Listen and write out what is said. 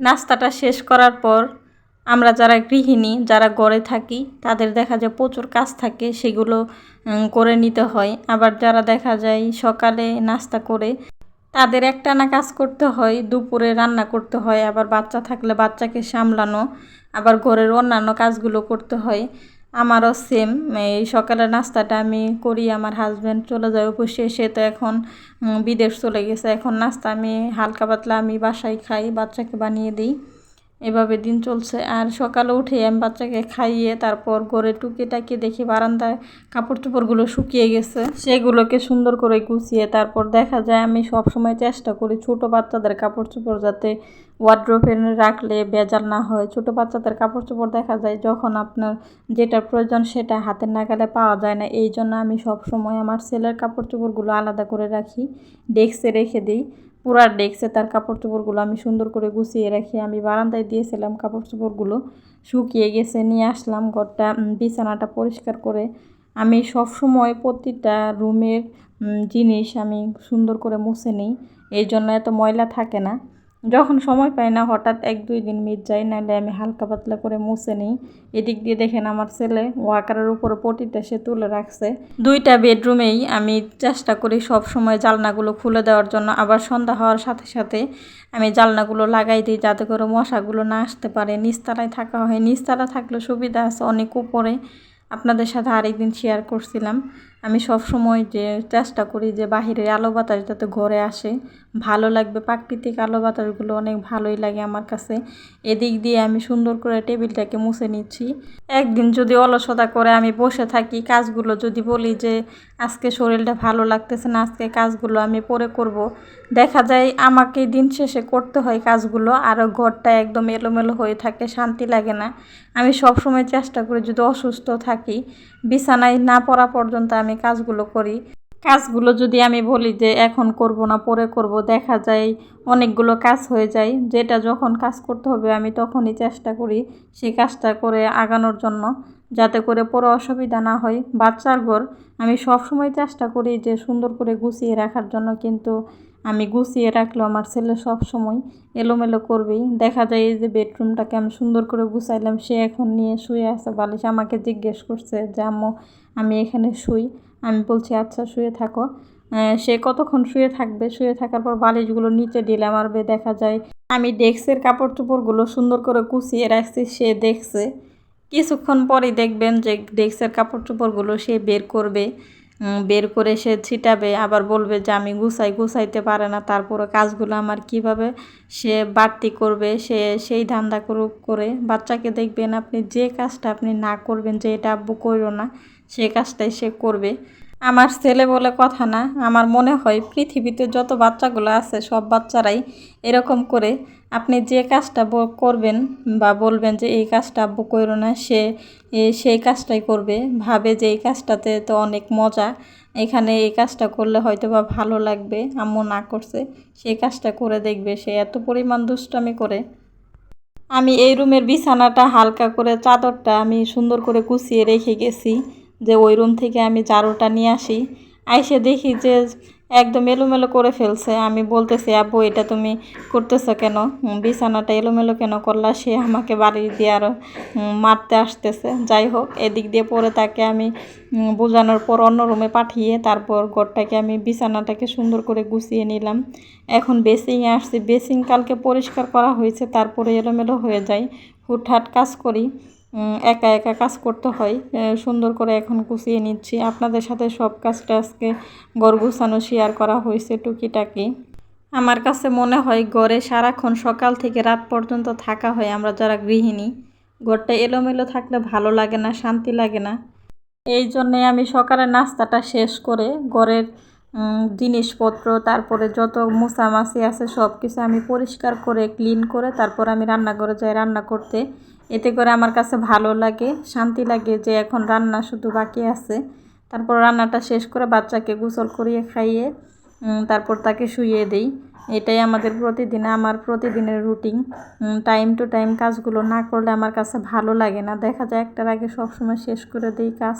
নাস্তাটা শেষ করার পর আমরা যারা গৃহিণী যারা ঘরে থাকি তাদের দেখা যায় প্রচুর কাজ থাকে, সেগুলো করে নিতে হয়। আবার যারা দেখা যায় সকালে নাস্তা করে তাদের একটানা কাজ করতে হয়, দুপুরে রান্না করতে হয়, আবার বাচ্চা থাকলে বাচ্চাকে সামলানো, আবার ঘরের অন্যান্য কাজগুলো করতে হয়। আমারও সেম। এই সকালের নাস্তাটা আমি করি, আমার হাজব্যান্ড চলে যায় অফিসে, সে তো এখন বিদেশ চলে গেছে। এখন নাস্তা আমি হালকা পাতলা আমি বাসায় খাই, বাচ্চাকে বানিয়ে দিই। এভাবে দিন চলছে। আর সকালে উঠে আমি বাচ্চাকে খাইয়ে তারপর ঘরে টুকিটাকি দেখি বারান্দায় কাপড় চোপড়গুলো শুকিয়ে গেছে, সেগুলোকে সুন্দর করে গুছিয়ে তারপর দেখা যায় আমি সবসময় চেষ্টা করি ছোটো বাচ্চাদের কাপড় চোপড় যাতে ওয়ার্ড্রোবে রাখলে ভেজাল না হয়। ছোটো বাচ্চাদের কাপড় চোপড় দেখা যায় যখন আপনার যেটা প্রয়োজন সেটা হাতের নাগালে পাওয়া যায় না, এই জন্য আমি সবসময় আমার ছেলের কাপড় চোপড়গুলো আলাদা করে রাখি, ডেস্কে রেখে দিই। পুরা ডেস্কে তার কাপড় চোপড়গুলো আমি সুন্দর করে গুছিয়ে রাখি। আমি বারান্দায় দিয়েছিলাম কাপড় চোপড়গুলো, শুকিয়ে গেছে, নিয়ে আসলাম ঘরটা, বিছানাটা পরিষ্কার করে। আমি সবসময় প্রতিটা রুমের জিনিস আমি সুন্দর করে মুছে নিই, এই জন্য এত ময়লা থাকে না। যখন সময় পাই না হঠাৎ 1-2 দিন মিট যায়, নাহলে আমি হালকা পাতলা করে মুছে নিই। এদিক দিয়ে দেখেন আমার ছেলে ওয়াকারের উপরে পটিটা সে তুলে রাখছে। 2টা বেডরুমেই আমি চেষ্টা করি সব সময় জানলাগুলো খুলে দেওয়ার জন্য। আবার সন্ধ্যা হওয়ার সাথে সাথে আমি জানলাগুলো লাগাই দিই যাতে করে মশাগুলো না আসতে পারে। নিচতলায় থাকা হয়, নিচতলা থাকলে সুবিধা আছে অনেক উপরে। আপনাদের সাথে আরেকদিন শেয়ার করছিলাম, আমি সব সময় যে চেষ্টা করি যে বাহিরের আলো বাতাস যাতে ঘরে আসে, ভালো লাগবে। প্রাকৃতিক আলো বাতাসগুলো অনেক ভালোই লাগে আমার কাছে। এদিক দিয়ে আমি সুন্দর করে টেবিলটাকে মুছে নিচ্ছি। একদিন যদি অলসতা করে আমি বসে থাকি, কাজগুলো যদি বলি যে আজকে শরীরটা ভালো লাগতেছে না, আজকে কাজগুলো আমি পরে করব, দেখা যায় আমাকে দিন শেষে করতে হয় কাজগুলো, আরও ঘরটা একদম এলোমেলো হয়ে থাকে, শান্তি লাগে না। আমি সব সময় চেষ্টা করি যদি অসুস্থ থাকি বিছানায় না পড়া পর্যন্ত আমি কাজগুলো করি। কাজগুলো যদি আমি বলি যে এখন করব না পরে করব, দেখা যায় অনেকগুলো কাজ হয়ে যায়। যেটা যখন কাজ করতে হবে আমি তখনই চেষ্টা করি সেই কাজটা করে আগানোর জন্য, যাতে করে পরে অসুবিধা না হয়। বাচ্চার ঘর আমি সবসময় চেষ্টা করি যে সুন্দর করে গুছিয়ে রাখার জন্য, কিন্তু আমি গুছিয়ে রাখলেও আমার ছেলে সব সময় এলোমেলো করবেই। দেখা যায় এই যে বেডরুমটাকে আমি সুন্দর করে গুছাইলাম, সে এখন নিয়ে শুয়ে আছে বালিশ, আমাকে জিজ্ঞেস করছে যে আম্মু আমি এখানে শুই। আমি বলছি আচ্ছা শুয়ে থাকো। সে কতক্ষণ শুয়ে থাকবে, শুয়ে থাকার পর বালিশগুলো নিচে দিলে আমার দেখা যায় আমি ডেস্কের কাপড় চোপড়গুলো সুন্দর করে গুছিয়ে রাখছি। সে দেখছে, কিছুক্ষণ পরেই দেখবেন যে ডেস্কের কাপড় চোপড়গুলো সে বের করবে, বের করে সে ছিটাবে, আবার বলবে যে আমি গুছাইতে পারে না। তারপরে কাজগুলো আমার কিভাবে সে বাড়তি করবে, সে সেই ধান্দা করে। বাচ্চাকে দেখবেন আপনি যে কাজটা আপনি না করবেন যে এটা আব্বু কইরো না, সে কাজটাই সে করবে। আমার ছেলে বলে কথা না, আমার মনে হয় পৃথিবীতে যত বাচ্চাগুলো আছে সব বাচ্চারাই এরকম করে। আপনি যে কাজটা করবেন বা বলবেন যে এই কাজটা আব্বু কইরো না, সে সেই কাজটাই করবে, ভাবে যে এই কাজটাতে তো অনেক মজা, এখানে এই কাজটা করলে হয়তো বা ভালো লাগবে, আম্মু না করছে সেই কাজটা করে দেখবে। সে এত পরিমাণ দুষ্টামি করে। আমি এই রুমের বিছানাটা হালকা করে চাদরটা আমি সুন্দর করে গুছিয়ে রেখে গেছি, যে ওই রুম থেকে আমি ঝাড়ুটা নিয়ে আসি, আইসে দেখি যে একদম এলোমেলো করে ফেলছে। আমি বলতেছি আব্বু এটা তুমি করতেছো কেন, বিছানাটা এলোমেলো কেন করলা? সে আমাকে বাড়ি দিয়ে আরও মারতে আসতেছে। যাই হোক, এদিক দিয়ে পরে তাকে আমি বোঝানোর পর অন্য রুমে পাঠিয়ে তারপর ঘরটাকে আমি বিছানাটাকে সুন্দর করে গুছিয়ে নিলাম। এখন বেসিংয়ে আসছি, বেসিং কালকে পরিষ্কার করা হয়েছে, তারপরে এলোমেলো হয়ে যায়। হুটহাট কাজ করি, একা একা কাজ করতে হয়, সুন্দর করে এখন গুছিয়ে নিচ্ছি। আপনাদের সাথে সব কাজটা আজকে ঘর গুছানো শেয়ার করা হয়েছে টুকিটাকি। আমার কাছে মনে হয় ঘরে সারাক্ষণ সকাল থেকে রাত পর্যন্ত থাকা হয় আমরা যারা গৃহিণী, ঘরটা এলোমেলো থাকলে ভালো লাগে না, শান্তি লাগে না। এই জন্যে আমি সকালের নাস্তাটা শেষ করে ঘরের জিনিসপত্র তারপরে যত মোছামাছি আছে সব কিছু আমি পরিষ্কার করে ক্লিন করে তারপর আমি রান্নাঘরে যাই রান্না করতে। এতে করে আমার কাছে ভালো লাগে, শান্তি লাগে যে এখন রান্না শুধু বাকি আছে। তারপর রান্নাটা শেষ করে বাচ্চাকে গোসল করিয়ে খাইয়ে তারপর তাকে শুইয়ে দিই। এটাই আমার প্রতিদিনের রুটিন। টাইম টু টাইম কাজগুলো না করলে আমার কাছে ভালো লাগে না। দেখা যায় একটার আগে সবসময় শেষ করে দিই কাজ।